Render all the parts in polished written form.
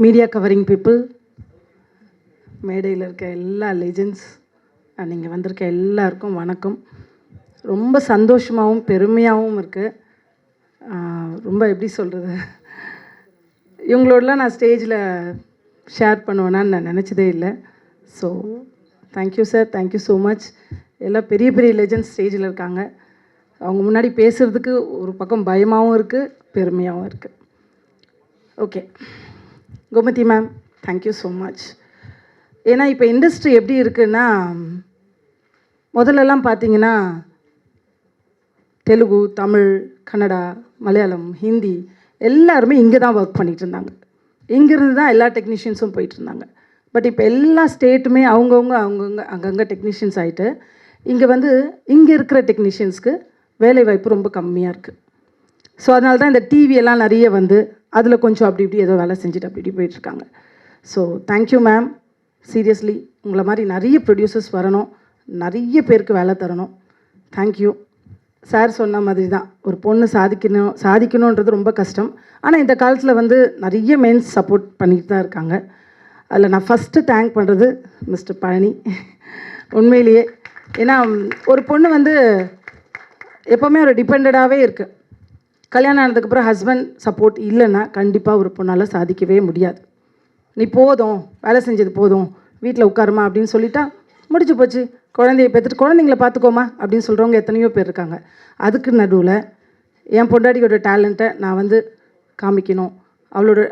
Media covering people, மேடையில் இருக்க எல்லா லெஜெண்ட்ஸ், நீங்கள் வந்திருக்க எல்லாருக்கும் வணக்கம். ரொம்ப சந்தோஷமாகவும் பெருமையாகவும் இருக்குது. ரொம்ப எப்படி சொல்கிறது, இவங்களோடலாம் நான் ஸ்டேஜில் ஷேர் பண்ணுவேனான்னு நான் நினச்சதே இல்லை. So thank you sir, thank you so much. எல்லாம் பெரிய பெரிய லெஜெண்ட்ஸ் ஸ்டேஜில் இருக்காங்க. அவங்க முன்னாடி பேசுகிறதுக்கு ஒரு பக்கம் பயமாகவும் இருக்குது, பெருமையாகவும் இருக்குது. Okay, Gomathi ma'am, thank you so much. ஏன்னா இப்போ இண்டஸ்ட்ரி எப்படி இருக்குன்னா, முதல்லலாம் பார்த்தீங்கன்னா தெலுங்கு, தமிழ், கன்னடா, மலையாளம், ஹிந்தி எல்லாருமே இங்கே தான் ஒர்க் பண்ணிகிட்டு இருந்தாங்க. இங்கேருந்து தான் எல்லா டெக்னீஷியன்ஸும் போயிட்டு இருந்தாங்க. பட் இப்போ எல்லா ஸ்டேட்டுமே அவங்கவுங்க அங்கங்கே டெக்னீஷியன்ஸ் ஆகிட்டு இங்கே இருக்கிற டெக்னீஷியன்ஸ்க்கு வேலைவாய்ப்பு ரொம்ப கம்மியாக இருக்குது. ஸோ அதனால தான் இந்த டிவியெல்லாம் நிறைய அதில் கொஞ்சம் அப்படி இப்படி ஏதோ வேலை செஞ்சுட்டு அப்படி இப்படி போயிட்டுருக்காங்க. ஸோ தேங்க்யூ மேம், சீரியஸ்லி உங்களை மாதிரி நிறைய ப்ரொடியூசர்ஸ் வரணும், நிறைய பேருக்கு வேலை தரணும். தேங்க்யூ. சார் சொன்ன மாதிரி தான், ஒரு பொண்ணு சாதிக்கணுன்றது ரொம்ப கஷ்டம். ஆனால் இந்த காலத்தில் நிறைய மென்ஸ் சப்போர்ட் பண்ணிட்டு தான் இருக்காங்க. அதில் நான் ஃபஸ்ட்டு தேங்க் பண்ணுறது மிஸ்டர் பழனி. உண்மையிலேயே, ஏன்னா ஒரு பொண்ணு எப்போவுமே ஒரு டிபெண்டடாகவே இருக்குது. கல்யாணம் ஆனதுக்கப்புறம் ஹஸ்பண்ட் சப்போர்ட் இல்லைன்னா கண்டிப்பாக ஒரு பொண்ணால் சாதிக்கவே முடியாது. நீ போதும், வேலை செஞ்சது போதும், வீட்டில் உட்காருமா அப்படின்னு சொல்லிட்டா முடிச்சு போச்சு. குழந்தைய பெற்றுட்டு குழந்தைங்கள பார்த்துக்கோமா அப்படின்னு சொல்கிறவங்க எத்தனையோ பேர் இருக்காங்க. அதுக்கு நடுவில் என் பொண்டாட்டியோட டேலண்ட்டை நான் காமிக்கணும். அவள்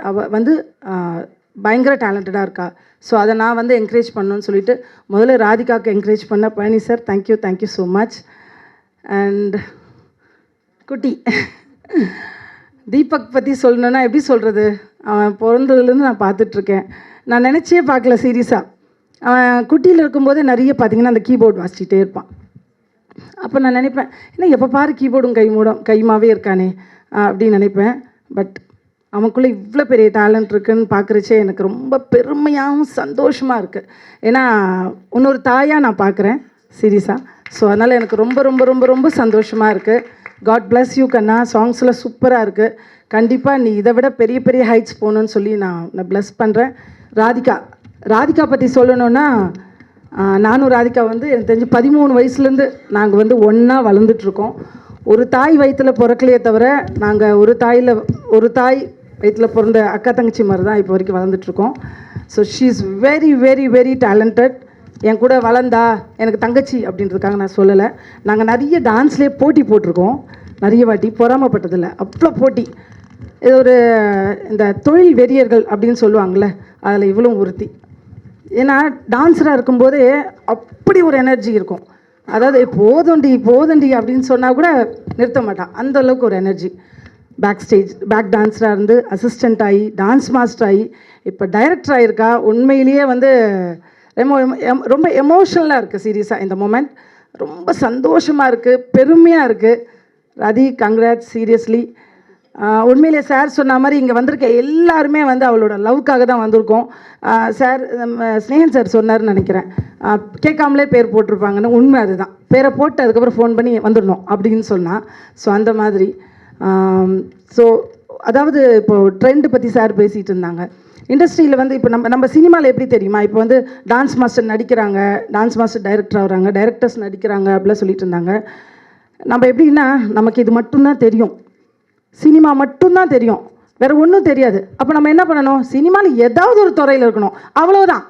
பயங்கர டேலண்டடாக இருக்கா. ஸோ அதை நான் என்கரேஜ் பண்ணணும்னு சொல்லிட்டு முதல்ல ராதிகாவுக்கு என்கரேஜ் பண்ண Palani sir, thank you, thank you so much. And குட்டி தீபக் பற்றி சொல்லணுன்னா எப்படி சொல்கிறது, அவன் பிறந்ததுலேருந்து நான் பார்த்துட்ருக்கேன். நான் நினச்சே பார்க்கல சீரியஸாக. அவன் குட்டியில் இருக்கும்போதே நிறைய பார்த்திங்கன்னா அந்த கீபோர்டு வாசிச்சிட்டே இருப்பான். அப்போ நான் நினைப்பேன், ஏன்னா எப்போ பாரு கீபோர்டும் கைமாவே இருக்கானே அப்படின்னு நினைப்பேன். பட் அவனுக்குள்ளே இவ்வளோ பெரிய டேலண்ட் இருக்குதுன்னு பார்க்குறச்சே எனக்கு ரொம்ப பெருமையாகவும் சந்தோஷமாக இருக்குது. ஏன்னா இன்னொரு தாயாக நான் பார்க்குறேன் சீரியஸாக. ஸோ அதனால் எனக்கு ரொம்ப ரொம்ப ரொம்ப ரொம்ப சந்தோஷமாக இருக்குது. காட் பிளஸ் யூ கண்ணா, சாங்ஸ்லாம் சூப்பராக இருக்குது. கண்டிப்பாக நீ இதை விட பெரிய பெரிய ஹைட்ஸ் போகணுன்னு சொல்லி நான் ப்ளஸ் பண்ணுறேன். ராதிகா பற்றி சொல்லணுன்னா, நானும் ராதிகா எனக்கு தெரிஞ்சு 13 வயசுலேருந்து நாங்கள் ஒன்றா வளர்ந்துட்டுருக்கோம். ஒரு தாய் வயிற்றில் பிறக்கலையே தவிர நாங்கள் ஒரு தாய் வயிற்றில் பிறந்த அக்கா தங்கச்சி மாதிரி தான் இப்போ வரைக்கும் வளர்ந்துட்டுருக்கோம். So she is very very very talented. என் கூட வளர்ந்தா எனக்கு தங்கச்சி அப்படின்றதுக்காக நான் சொல்லலை. நாங்கள் நிறைய டான்ஸ்லேயே போட்டி போட்டிருக்கோம், நிறைய வாட்டி, பொறாமப்பட்டதில்லை, அவ்வளோ போட்டி. இது இந்த தொழில் வெறியர்கள் அப்படின்னு சொல்லுவாங்கள்ல, அதில் இவ்வளோ ஒருத்தி. ஏன்னா டான்ஸராக இருக்கும்போதே அப்படி ஒரு எனர்ஜி இருக்கும். அதாவது போதண்டி அப்படின்னு சொன்னால் கூட நிறுத்த மாட்டான், அந்தளவுக்கு ஒரு எனர்ஜி. பேக் டான்ஸராக இருந்து அசிஸ்டண்ட் ஆகி டான்ஸ் மாஸ்டர் ஆகி இப்போ டைரக்டர் ஆகியிருக்கா. உண்மையிலேயே ரொம்ப எமோஷ்னலாக இருக்குது சீரியஸாக. இந்த மொமெண்ட் ரொம்ப சந்தோஷமாக இருக்குது, பெருமையாக இருக்குது. Rathi, congrats seriously. உண்மையிலே சார் சொன்ன மாதிரி இங்கே வந்திருக்க எல்லாருமே அவளோட லவ்க்காக தான் வந்திருக்கோம். சார், ஸ்னேகன் சார் சொன்னார்னு நினைக்கிறேன், கேட்காமலே பேர் போட்டிருப்பாங்கன்னு. உண்மை அதுதான். பேரை போட்டு அதுக்கப்புறம் ஃபோன் பண்ணி வந்துடணும் அப்படின்னு சொன்னால். ஸோ அந்த மாதிரி. ஸோ அதாவது இப்போது ட்ரெண்டு பற்றி சார் பேசிகிட்டு இருந்தாங்க. இண்டஸ்ட்ரியில் இப்போ நம்ம சினிமாவில் எப்படி தெரியுமா, இப்போ டான்ஸ் மாஸ்டர் நடிக்கிறாங்க, டான்ஸ் மாஸ்டர் டைரக்டர் ஆகிறாங்க, டைரக்டர்ஸ் நடிக்கிறாங்க அப்படிலாம் சொல்லிட்டு இருந்தாங்க. நம்ம எப்படின்னா, நமக்கு இது மட்டும்தான் தெரியும், சினிமா மட்டும்தான் தெரியும், வேறு ஒன்றும் தெரியாது. அப்போ நம்ம என்ன பண்ணணும், சினிமாவில் ஏதாவது ஒரு துறையில் இருக்கணும், அவ்வளோதான்.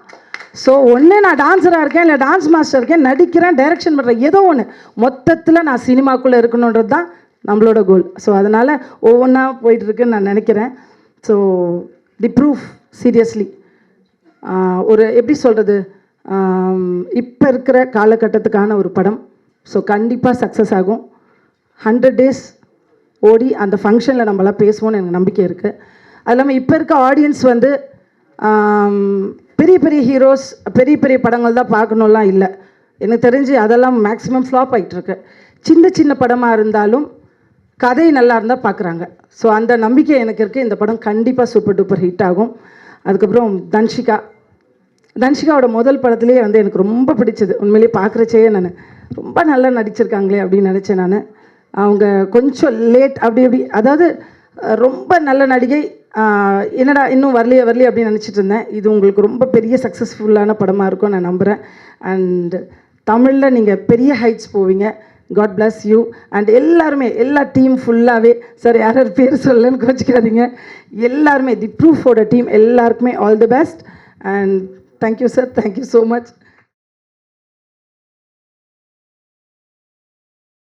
ஸோ ஒன்று நான் டான்ஸராக இருக்கேன், இல்லை டான்ஸ் மாஸ்டர் இருக்கேன், நடிக்கிறேன், டைரக்ஷன் பண்ணுறேன், ஏதோ ஒன்று, மொத்தத்தில் நான் சினிமாக்குள்ளே இருக்கணுன்றது தான் நம்மளோட கோல். ஸோ அதனால் ஒவ்வொன்றா போயிட்டுருக்குன்னு நான் நினைக்கிறேன். ஸோ தி ப்ரூஃப் சீரியஸ்லி ஒரு எப்படி சொல்கிறது, இப்போ இருக்கிற காலகட்டத்துக்கான ஒரு படம். ஸோ கண்டிப்பாக சக்ஸஸ் ஆகும். 100 days ஓடி அந்த ஃபங்க்ஷனில் நம்மளாம் பேசுவோன்னு எனக்கு நம்பிக்கை இருக்குது. அது இல்லாமல் இப்போ இருக்க ஆடியன்ஸ் பெரிய பெரிய ஹீரோஸ், பெரிய பெரிய படங்கள் தான் பார்க்கணுலாம் இல்லை. எனக்கு தெரிஞ்சு அதெல்லாம் மேக்ஸிமம் ஃப்ளாப் ஆகிட்டுருக்கு. சின்ன சின்ன படமாக இருந்தாலும் கதை நல்லா இருந்தால் பார்க்குறாங்க. ஸோ அந்த நம்பிக்கை எனக்கு இருக்குது. இந்த படம் கண்டிப்பாக சூப்பர் டூப்பர் ஹிட் ஆகும். அதுக்கப்புறம் தன்ஷிகாவோட முதல் படத்துலேயே எனக்கு ரொம்ப பிடிச்சது. உண்மையிலேயே பார்க்குறச்சே நான் ரொம்ப நல்லா நடிச்சிருக்காங்களே அப்படின்னு நினச்சேன். நான் அவங்க கொஞ்சம் லேட் அப்படி அதாவது ரொம்ப நல்ல நடிகை, என்னடா இன்னும் வரலையே அப்படின்னு நினச்சிட்டு இருந்தேன். இது உங்களுக்கு ரொம்ப பெரிய சக்ஸஸ்ஃபுல்லான படமாக இருக்கும் நான் நம்புகிறேன். அண்ட் தமிழில் நீங்கள் பெரிய ஹைட்ஸ் போவீங்க. God bless you. அண்ட் எல்லாருமே, எல்லா டீம் ஃபுல்லாகவே, சார் யார் பேர் சொல்லலன்னு கோச்சிக்காதீங்க, எல்லாருமே தி ப்ரூஃபோட டீம் எல்லாருக்குமே all the best. And thank you sir, thank you so much.